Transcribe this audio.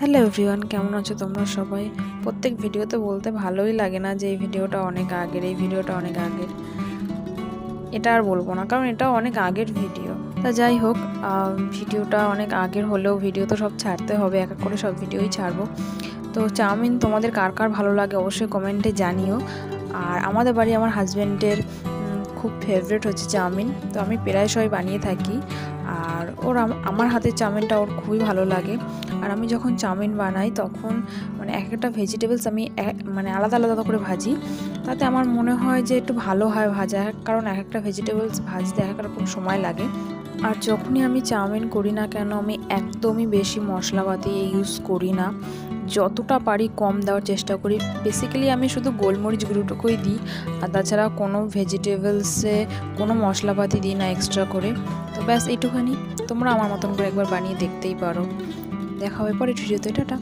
Hello everyone, কেমন আছো তোমরা সবাই? প্রত্যেক ভিডিওতে বলতে ভালোই লাগে না যে এই ভিডিওটা অনেক আগের, এই ভিডিওটা অনেক আগের। এটা আর বলবো না, কারণ এটা অনেক আগের ভিডিও। তা যাই হোক, ভিডিওটা অনেক আগের হলেও ভিডিও তো সব ছাড়তে হবে, এক এক করে সব ভিডিওই ছাড়বো। তো চাউমিন তোমাদের কার কার ভালো লাগে অবশ্যই কমেন্টে জানিও। আর আমাদের বাড়ি আমার হাজব্যান্ডের খুব ফেভারিট হচ্ছে চাউমিন, তো আমি প্রায়শই বানিয়ে থাকি। আর আমার হাতের চাউমিনটা ওর খুবই ভালো লাগে। আর আমি যখন চাউমিন বানাই তখন মানে এক একটা ভেজিটেবলস আমি মানে আলাদা আলাদা করে ভাজি, তাতে আমার মনে হয় যে একটু ভালো হয় ভাজা, কারণ এক একটা ভেজিটেবলস ভাজতে এক এক রকম সময় লাগে। আর যখনই আমি চাউমিন করি না কেন, আমি একদমই বেশি মশলাপাতি ইউজ করি না, যতটা পারি কম দেওয়ার চেষ্টা করি। বেসিক্যালি আমি শুধু গোলমরিচ গুঁড়োটুকুই দিই, আর তাছাড়া কোনো ভেজিটেবলসে কোনো মশলাপাতি দিই না এক্সট্রা করে। তো ব্যাস এইটুখানি। তোমরা আমার মতন করে একবার বানিয়ে দেখতেই পারো। দেখা হবে পরে ভিডিওতে। টাটা।